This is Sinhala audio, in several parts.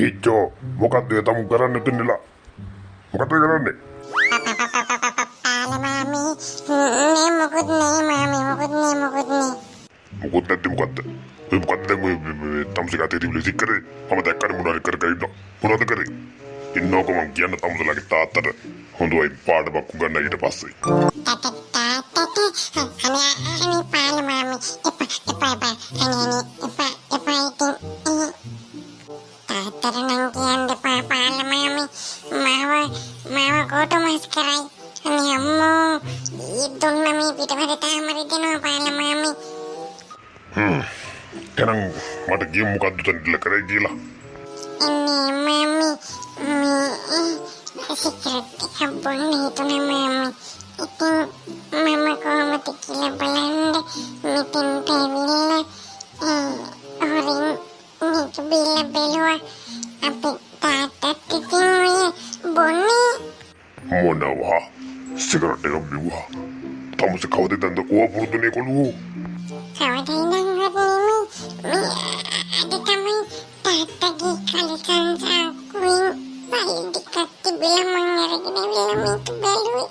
Hijau, මොකක්ද තම කරන්න දෙන්නලා? මොකද කරන්නේ? Mami, නේ මොකුත් නේ මාමි මොකුත් නේ. මොකද නැති මොකද්ද? ඔය මොකද්ද මේ තමුසේ ගතේ තිබිලි සික්කරේ? මම දැක්කනේ මොනවද කර ඉන්න. මොනවද කරේ? ඉන්නකො මං කියන්න තමුසලාගේ තාත්තට හොඳයි පාඩමක් උගන්වන්න ඊට පස්සේ. අනේ පාල මාමි එපා තාත්තට නම් කියන්න එපා පාල මාමි මාව කොට මස් කරයි. අනේ අම්මෝ දුන්න මේ පිටපත තාමරි දෙනවා පාල මාමි. එහෙනම් මට ගිය මොකද්ද තනියලා කරේ කියලා? අනේ මාමි සිකරට් එක බොන්න හිතුනේ මාමි. ඉතින් මම කොහොමද කියලා බලන්න මෙතෙන්ට ඇවිල්ලා හොරින් මේක බිල්ල බැලුවා. අපේ තාත්තත් ඉතින් ඔය බොන්නේ මොනවා? සිගරට් එක බිව්වා. තමුසේ කවුද දන්ද ඕව පුරුදුනේ කොළු? කවදයි නම් නෙමෙයි මේ අද තමයි තාත්තගේ කලිසම් සාකුයින් පල්ලිකට තිබිලා මං අරගෙන ඇවිල්ලා මේක බැලුවේ.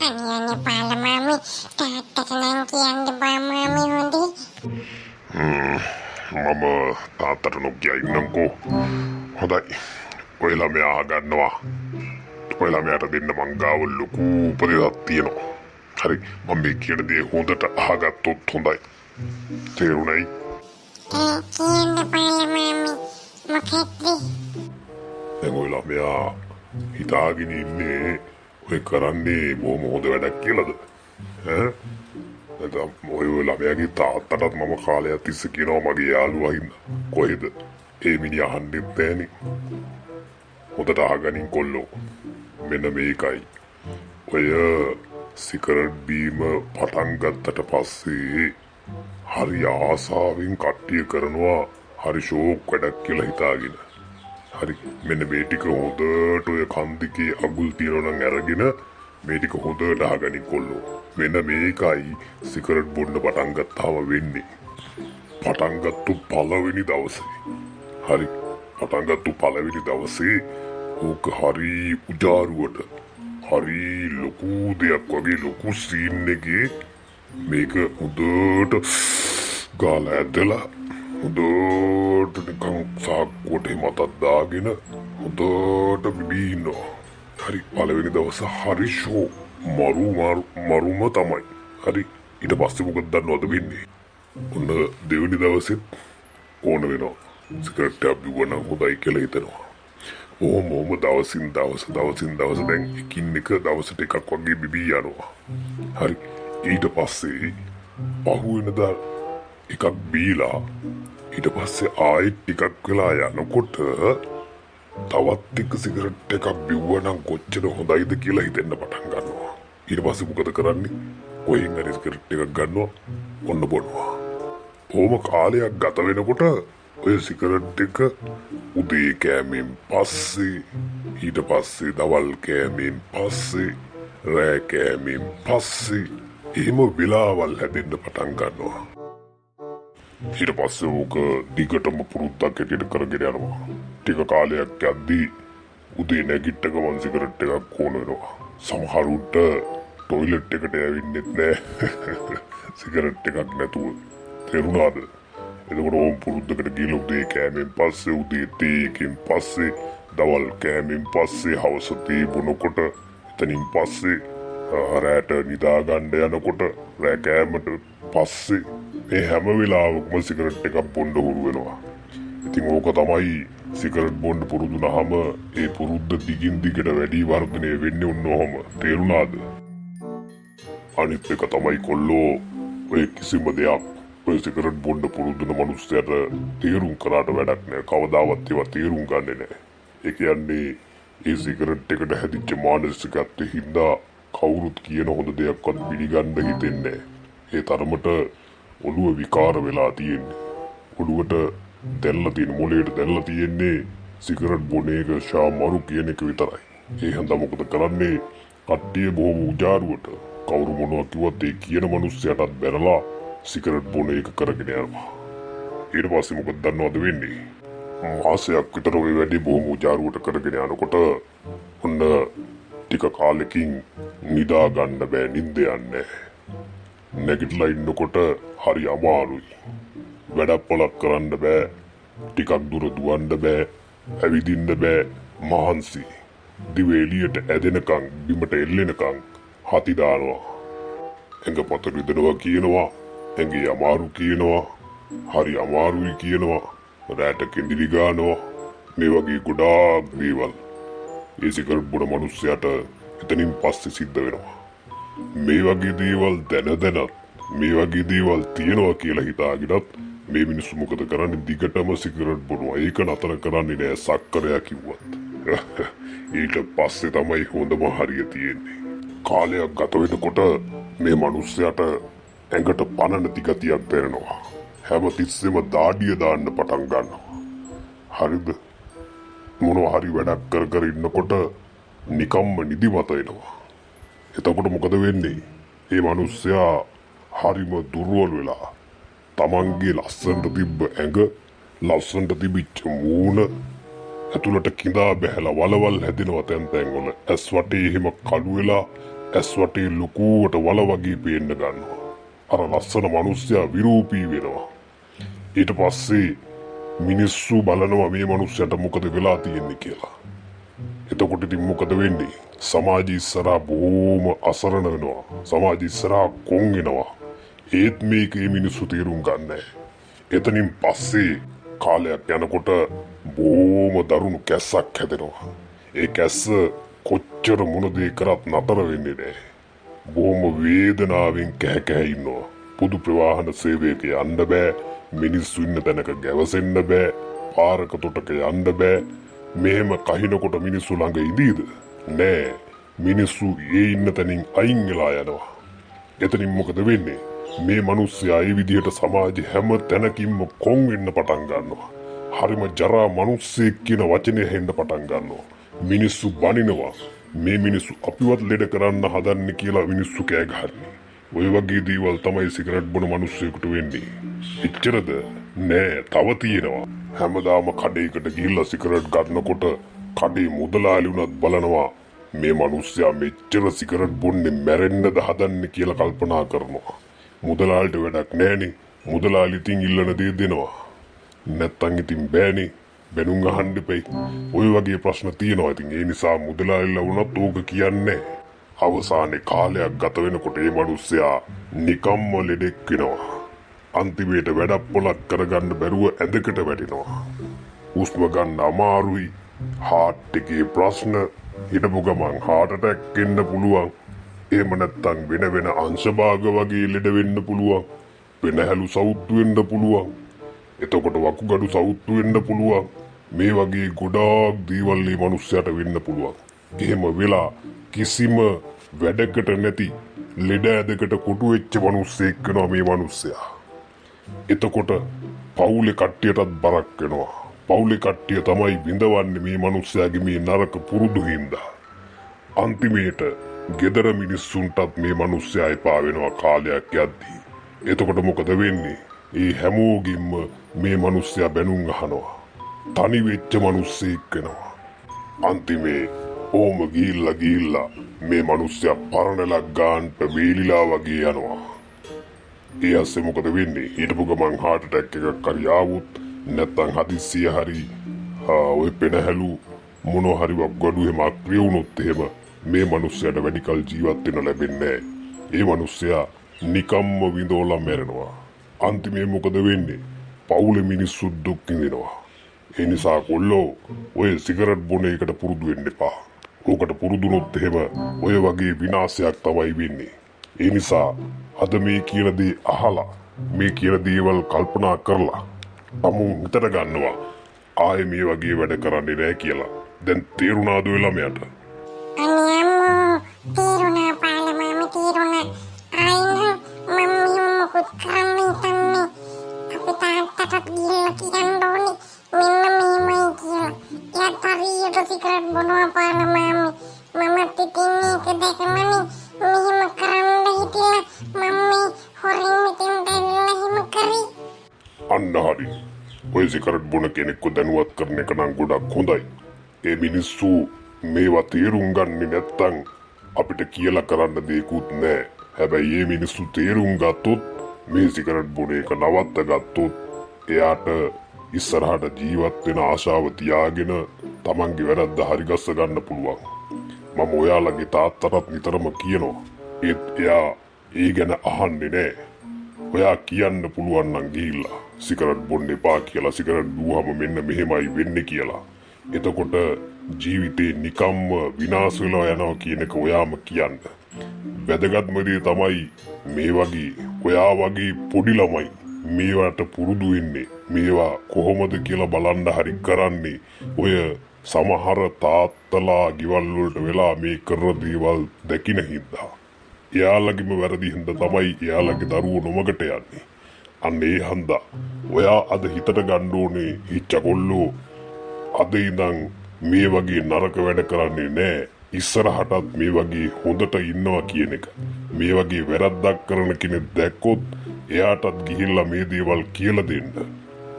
අනේ පාල මාමි තාත්තට නම් කියන්න බෑ මාමි හොඳේ. මම තාත්තට නොකිය ඉන්නම්කෝ. හොඳයි. ඔයලා මෙයා අහගන්නවා. ඔයලා මෙයාට දෙන්න මං ගාව ලොකු උපදෙසක් තියෙනවා. හරි මම මේ කියන දේ හොඳට අහගත්තොත් හොඳයි. තේරුණයි? කියන්න පාල මාමි මොකක්ද? දැන් ඔයලා මෙයා හිතාගෙන ඉන්නේ ඔය කරන්නේ බොහොම හොඳ වැඩක් කියලාද? නැත්නම් ඔය ළමයාගේ තාත්තටත් මම කාලයක් තිස්සේ කියනවා මගේ යාළුවා ඉන්න කොහෙද? ඒ මිනිහා අහන්නේ නැහනේ. හොඳට අහගනින් කොල්ලෝ. මෙන්න මේකයි. ඔය සිගරට් බීම පටන් ගත්තට පස්සේ හරි ආසාවෙන් කට්ටිය කරනවා හරි ෂෝක් වැඩක් කියලා හිතාගෙන. හරි මෙන්න මේ ටික හොඳට ඔය කන් දිගේ අගුල් තියනවා නම් අරගෙන මේ ටික හොඳට අහගනින් කොල්ලෝ. මෙන්න මේකයි සිගරට් බොන්න පටන් ගත්තාම වෙන්නේ. පටන් ගත්තු පළවෙනි දවසේ. හරි පටන් ගත්තු පළවෙනි දවසේ ඕක හරි උජාරුවට හරි ලොකු දෙයක් වගේ ලොකු සීන් එකේ මේක හොඳට ගාලා ඇදලා හොඳට නිකන් සාක්කුවට මතක් දාගෙන හොඳට බිබිනවා. හරි පළවෙනි දවස හරි ෂෝ මරුම තමයි. හරි ඊට පස්සේ මොකද දන්නවද වෙන්නේ? ඔන්න දෙවෙනි දවසෙත් ඕන වෙනවා. සිගරට් එකක් බිව්වනම් හොඳයි කියලා හිතනවා. ඕම දවසින් දවස දැන් එකින් එක දවසට එකක් වගේ බිබී යනවා. හරි ඊට පස්සේ පහුවෙනදා එකක් බීලා ඊට පස්සේ ආයෙත් ටිකක් වෙලා යනකොට තවත් එක සිගරට් එකක් බිව්වනම් කොච්චර හොඳයිද කියලා හිතෙන්න පටන් ගන්නවා. ඊට පස්සේ මොකද කරන්නේ? කොහෙන් හරි සිගරට් එකක් ගන්නවා ඔන්න බොනවා. ඕම කාලයක් ගත වෙනකොට ඔය සිගරට් එක උදේ කෑමෙන් පස්සේ ඊට පස්සේ දවල් කෑමෙන් පස්සේ රෑ කෑමෙන් පස්සේ එහෙම වෙලාවල් හැදෙන්න පටන් ගන්නවා. ඊට පස්සේ ඕක දිගටම පුරුද්දක් හැටියට කරගෙන යනවා. ටික කාලයක් යද්දී උදේ නැගිට ගමන් සිගරට් එකක් ඕන වෙනවා. සමහරුන්ට ටොයිලට් එකට ඇවින්නෙත් නෑ සිගරට් එකක් නැතුව. තේරුණාද? එතකොට ඕම් පුරුද්දකට ගිහලා උදේ කෑමෙන් පස්සේ උදේ තේ එකෙන් පස්සේ දවල් කෑමෙන් පස්සේ හවස තේ බොනකොට එතනින් පස්සේ රැට නිදා ගන්න යනකොට රෑ කෑමට පස්සේ මේ හැම වෙලාවකම සිගරට් එකක් බොන්න හුරු වෙනවා. ඉතින් ඕක තමයි සිගරට් බොන්න පුරුදු වුණාම ඒ පුරුද්ද දිගින් දිගට වැඩි වර්ධනය වෙන්නේ උන්නෝම. තේරුණාද? අනිත් එක තමයි කොල්ලෝ ඔය කිසිම දෙයක් ඔය සිගරට් බොන්න පුරුදු වෙන මිනිස්සුන්ට තීරුම් කරාට වැඩක් නෑ. කවදාවත් ඒවා තීරුම් ගන්නෙ නෑ. ඒ කියන්නේ ඒ සිගරට් එකට හැදිච්ච මානසිකත්වයේ හින්දා කවුරුත් කියන හොඳ දෙයක්වත් පිළිගන්න හිතෙන්නේ නෑ. ඒ තරමට ඔළුව විකාර වෙලා තියෙන්නේ. ඔළුවට දැල්ලා තියෙන මොලේට දැල්ලා තියෙන්නේ සිගරට් බොන එක ශාමරු කියන එක විතරයි. ඒ හින්දා මොකද කරන්නේ? කට්ටිය බොහොම උජාරුවට කවුරු මොනවා කිව්වත් ඒ කියන මිනිස්සයාටත් බැනලා සිගරට් බොන එක කරගෙන යනවා. ඊට පස්සේ මොකද දන්නවද වෙන්නේ? මාසයක් විතර ඔය වැඩි බොහොම උජාරුවට කරගෙන යනකොට ඔන්න ටික කාලෙකින් නිදා ගන්න බෑ නිින්ද යන්නේ. නැගිටලා ඉන්නකොට හරි අමාරුයි. වැඩක් පොලක් කරන්න බෑ. ටිකක් දුර දුවන්න බෑ. ඇවිදින්න බෑ. මහන්සි. දිව එළියට ඇදෙනකන් බිමට එල්ලෙනකන් හති දානවා. ඇඟ පත රිදෙනවා කියනවා. ඇඟේ අමාරු කියනවා. හරි අමාරුයි කියනවා. රැට කෙඳිරි ගන්නවා. මේ වගේ ගොඩාක් දේවල් ඒ සිගරට් බොන මිනිස්සයාට එතනින් පස්සේ සිද්ධ වෙනවා. මේ වගේ දේවල් දැනත් මේ වගේ දේවල් තියනවා කියලා හිතාගෙනත් මේ මිනිස්සු මොකද කරන්නේ? දිගටම සිගරට් බොනවා. ඒක නතර කරන්නේ නෑ සක්කරයා කිව්වත්. ඊට පස්සේ තමයි හොඳම හරිය තියෙන්නේ. කාලයක් ගත වෙනකොට මේ මිනිස්සයාට ඇඟට පණ නැති ගතියක් දැනෙනවා. හැම තිස්සෙම දාඩිය දාන්න පටන් ගන්නවා. හරිද? මොනවා හරි වැඩක් කර ඉන්නකොට නිකම්ම නිදිමත එනවා. එතකොට මොකද වෙන්නේ? මේ මිනිස්සයා හරිම දුර්වල වෙලා තමන්ගේ ලස්සනට තිබ්බ ඇඟ, ලස්සනට තිබිච්ච මූණ ඇතුළට කිඳා බැහැලා වලවල් හැදෙනවා තැන් වල. ඇස් වටේ එහෙම කළු වෙලා ඇස් වටේ ලොකුවට වල වගේ පේන්න ගන්නවා. අර ලස්සන මිනිස්සයා විරූපී වෙනවා. ඊට පස්සේ මිනිස්සු බලනවා මේ මිනිස්සයාට මොකද වෙලා තියෙන්නේ කියලා. එතකොට ඉතින් මොකද වෙන්නේ? සමාජය ඉස්සරහා බොහොම අසරණ වෙනවා. සමාජය ඉස්සරහා කොන් වෙනවා. ඒත් මේකේ මිනිස්සු තේරුම් ගන්නෑ. එතනින් පස්සේ කාලයක් යනකොට බොහොම දරුණු කැස්සක් හැදෙනවා. ඒ කැස්ස කොච්චර මොන දේ කරත් නතර වෙන්නේ නෑ. බොහොම වේදනාවෙන් කෑ ඉන්නවා. පොදු ප්‍රවාහන සේවයක යන්න බෑ. මිනිස්සු ඉන්න තැනක ගැවසෙන්න බෑ. පාරක තොටක යන්න බෑ. මෙහෙම කහිනකොට මිනිස්සු ළඟ ඉඳීද? නෑ. මිනිස්සු ඒ ඉන්න තැනින් අයින් වෙලා යනවා. එතනින් මොකද වෙන්නේ? මේ මිනිස්සයා ඒ විදිහට සමාජයේ හැම තැනකින්ම කොන් වෙන්න පටන් ගන්නවා. හරිම ජරා මිනිස්සෙක් කියන වචනේ හෙන්න පටන් ගන්නවා. මිනිස්සු බනිනවා. මේ මිනිස්සු අපිවත් ලෙඩ කරන්න හදන්නේ කියලා මිනිස්සු කෑ ගහන්නේ. ඔය වගේ දේවල් තමයි සිගරට් බොන මිනිස්සුෙකුට වෙන්නේ. එච්චරද? නෑ, තව තියෙනවා. හැමදාම කඩේකට ගිහිල්ලා සිගරට් ගන්නකොට කඩේ මුදලාලි උනත් බලනවා මේ මිනිස්සයා මෙච්චර සිගරට් බොන්නේ මැරෙන්නද හදන්නේ කියලා කල්පනා කරනවා. මුදලාලිට වැඩක් නෑනේ. මුදලාලි ඉතින් ඉල්ලන දේ දෙනවා. නැත්තම් ඉතින් බෑනේ. බැනුම් අහන්න දෙපයි. ඔය වගේ ප්‍රශ්න තියෙනවා. ඉතින් ඒ නිසා මුදලාලිලා වුණත් ඕක කියන්නේ. අවසානයේ කාලයක් ගත වෙනකොට මේ මිනිස්සයා නිකම්ම ලෙඩෙක් වෙනවා. අන්තිමේට වැඩක් පොලක් කරගන්න බැරුව ඇඳකට වැටෙනවා. හුස්ම ගන්න අමාරුයි. හાર્ට් එකේ ප්‍රශ්න, හිටපු ගමන් හાર્ට් ඇටැක් එන්න පුළුවන්. එහෙම නැත්තම් වෙන අංශභාග වගේ ලෙඩ වෙන්න පුළුවන්. වෙනහැලු සවුත්තු වෙන්න පුළුවන්. එතකොට වකුගඩු සවුත්තු වෙන්න පුළුවන්. මේ වගේ ගොඩාක් දේවල් මේ මිනිස්සයාට වෙන්න පුළුවන්. එහෙම වෙලා කිසිම වැඩකට නැති ලෙඩ ඇදකට කොටු වෙච්ච මිනිස්සෙක් වෙනවා මේ මිනිස්සයා. එතකොට පවුලේ කට්ටියටත් බරක් වෙනවා. පවුලේ කට්ටිය තමයි විඳවන්නේ මේ මිනිස්සයාගේ මේ නරක පුරුදු හින්දා. අන්තිමේට ගෙදර මිනිස්සුන්ටත් මේ මිනිස්සයා එපා වෙනවා කාලයක් යද්දී. එතකොට මොකද වෙන්නේ? ඒ හැමෝගින්ම මේ මිනිස්සයා බැනුම් අහනවා. තනි වෙච්ච මිනිස්සෙක් වෙනවා. අන්තිමේ ඕම ගිහිල්ලා මේ මිනිස්සයා පරණලක් ගන්නට වේලිලා වගේ යනවා. ඒ ඇස්සේ මොකද වෙන්නේ? හිටපු ගමන් heart attack එකක් හරි ආවොත් නැත්තම් හදිස්සිය හරි ඔය පෙනහැලු මොනවා හරි වක්ගඩු එහෙම අක්‍රිය වුණොත් එහෙම මේ මිනිස්සයාට වැඩි කල ජීවත් වෙන්න ලැබෙන්නේ නැහැ. ඒ මිනිස්සයා නිකම්ම විඳෝලා මැරෙනවා. අන්තිමේ මොකද වෙන්නේ? පවුලේ මිනිස්සු දුක් විඳිනවා. ඒ නිසා කොල්ලෝ ඔය සිගරට් බොන එකට පුරුදු වෙන්න එපා. ඕකට පුරුදුනොත් එහෙම ඔය වගේ විනාශයක් තමයි වෙන්නේ. ඒ නිසා අද මේ කියන දේ අහලා මේ කියන දේවල් කල්පනා කරලා අමුන් හිතට ගන්නවා ආයේ මේ වගේ වැඩ කරන්නේ නැහැ කියලා. දැන් තේරුණාද ඔය ළමයාට? අනේ අම්මෝ තේරුණා පාලමාම තේරුණා. ආයින මම්මි මොකද කරන්නේ තන්නේ? අපි තාත්තට ගිහලා කියන්න ඕනේ මෙන්න මේමයි කියලා. එයාත් හරියට සිගරට් බොනවා පාලමාම. මමත් ඉතින් ඒක දැකමනේ මෙහෙම කරන්න හිතිලා මම්මි හොරින් මෙතෙන් දැවිලා හිම කරේ. අන්න හරි. ඔය සිගරට් බොන කෙනෙක්ව දැනුවත් කරන එක නම් ගොඩක් හොඳයි. ඒ මිනිස්සු මේවා තේරුම් ගන්නේ නැත්තම් අපිට කියලා කරන්න දෙයක්වත් නැහැ. හැබැයි මේ මිනිස්සු තේරුම් ගත්තොත් මේ සිගරට් බොන එක නවත්ත ගත්තොත් එයාට ඉස්සරහට ජීවත් වෙන ආශාව තියාගෙන තමන්ගේ වැරද්ද හරිගස්ස ගන්න පුළුවන්. මම ඔයාලගේ තාත්තටත් නිතරම කියනවා. ඒත් එයා ඒ ගැන අහන්නේ නැහැ. ඔයා කියන්න පුළුවන් නම් ගිහිල්ලා සිගරට් බොන්න එපා කියලා, සිගරට් බිව්වම මෙන්න මෙහෙමයි වෙන්නේ කියලා. එතකොට ජීවිතේ නිකම්ම විනාශ වෙලා යනවා කියන එක ඔයාම කියන්න. වැදගත්ම දේ තමයි මේ වගේ ඔයා වගේ පොඩි ළමයි මේවට පුරුදු වෙන්නේ. මේවා කොහොමද කියලා බලන්න හරි කරන්නේ. ඔය සමහර තාත්තලා ගෙවල් වලට වෙලා මේ කරන දේවල් දැකින හින්දා. එයාලගේම වැරදි හින්දා තමයි එයාලගේ දරුවෝ නොමගට යන්නේ. අන්න ඒ හන්දා ඔයා අද හිතට ගන්න ඕනේ හිච්චකොල්ලෝ අද ඉඳන් මේ වගේ නරක වැඩ කරන්නේ නැහැ. ඉස්සරහටත් මේ වගේ හොඳට ඉන්නවා කියන එක. මේ වගේ වැරද්දක් කරන කෙනෙක් දැක්කොත් එයාටත් ගිහිල්ලා මේ දේවල් කියලා දෙන්න.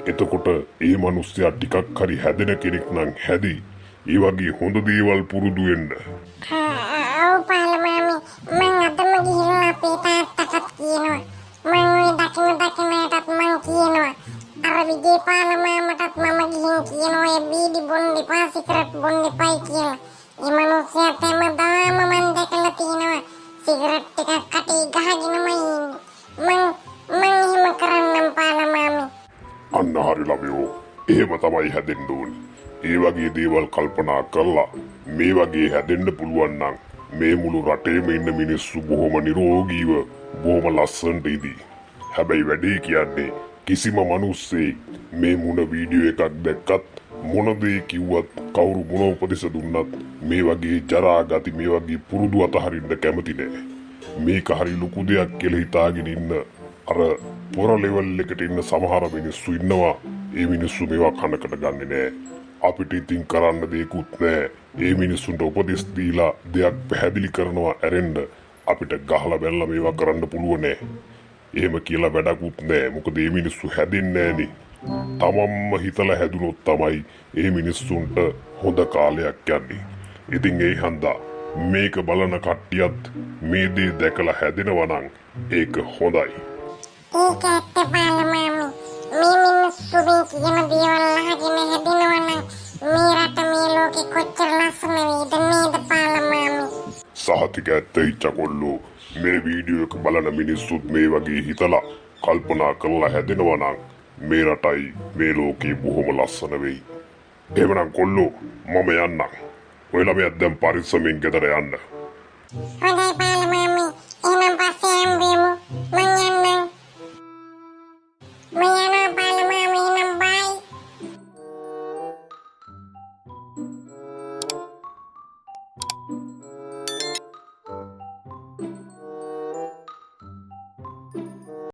එතකොට ඒ මිනිස්සයා ටිකක් හරි හැදෙන කෙනෙක් නම් හැදි. ඒ වගේ හොඳ දේවල් පුරුදු වෙන්න. ඔව් පාලමාමි මං අදම ගිහිල්ලා අපේ තාත්තටත් කියනවා. මං ඔය දකින්නටත් මං කියනවා. අර විජේ පාලමාමටත් මම ගිහින් කියනවා ඒ බීඩි බොන්න එපා සිගරට් බොන්න එපයි කියලා. ඒ මිනිස්සයා හැමදාම මං දැකලා තියෙනවා සිගරට් ටිකක් කටේ ගහගෙනමයි ඉන්නේ. මං එහෙම කරන්නම් පාලමාමි. අන්න හරි ළමයෝ. එහෙම තමයි හැදෙන්න ඕනේ. ඒ වගේ දේවල් කල්පනා කරලා මේ වගේ හැදෙන්න පුළුවන් නම් මේ මුළු රටේම ඉන්න මිනිස්සු බොහොම නිරෝගීව බොහොම ලස්සනට ඉදී. හැබැයි වැඩේ කියන්නේ කිසිම මිනිස්සෙක් මේ මොන වීඩියෝ එකක් දැක්කත් මොන දේ කිව්වත් කවුරු මොන උපදෙස් දුන්නත් මේ වගේ ජරා ගති මේ වගේ පුරුදු අතහරින්න කැමති නෑ. මේක හරි ලොකු දෙයක් කියලා හිතාගෙන ඉන්න අර පොර ලෙවල් එකට ඉන්න සමහර මිනිස්සු ඉන්නවා. ඒ මිනිස්සු මේවා කනකට ගන්නෙ නෑ. අපිට ඉතින් කරන්න දෙයක්වත් නෑ. ඒ මිනිස්සුන්ට උපදෙස් දීලා දෙයක් පැහැදිලි කරනවා ඇරෙන්න අපිට ගහලා බැලලා මේවා කරන්න පුළුවන් නෑ. එහෙම කියලා වැඩකුත් නෑ. මොකද මේ මිනිස්සු හැදෙන්නේ නෑනේ. තමන්ම හිතලා හැදුනොත් තමයි මේ මිනිස්සුන්ට හොඳ කාලයක් යන්නේ. ඉතින් ඒ හන්දා මේක බලන කට්ටියත් මේ දේ දැකලා හැදෙනවා නම් ඒක හොඳයි. ඒක ඇත්ත පාලමාමි. මේ මිනිස්සු මේ කියන දේවල් අහගෙන හැදෙනවා නම් මේ රට මේ ලෝකෙ කොච්චර ලස්සන වේද නේද පාලමාමි? සහතික ඇත්ත ඉච්චකොල්ලෝ. මේ වීඩියෝ එක බලන මිනිස්සුත් මේ වගේ හිතලා කල්පනා කරලා හැදෙනවා නම් මේ රටයි මේ ලෝකේ බොහොම ලස්සන වෙයි. එහෙමනම් කොල්ලෝ මම යන්නම්. ඔය ළමයා දැන් පරිස්සමෙන් ගෙදර යන්න. හොඳයි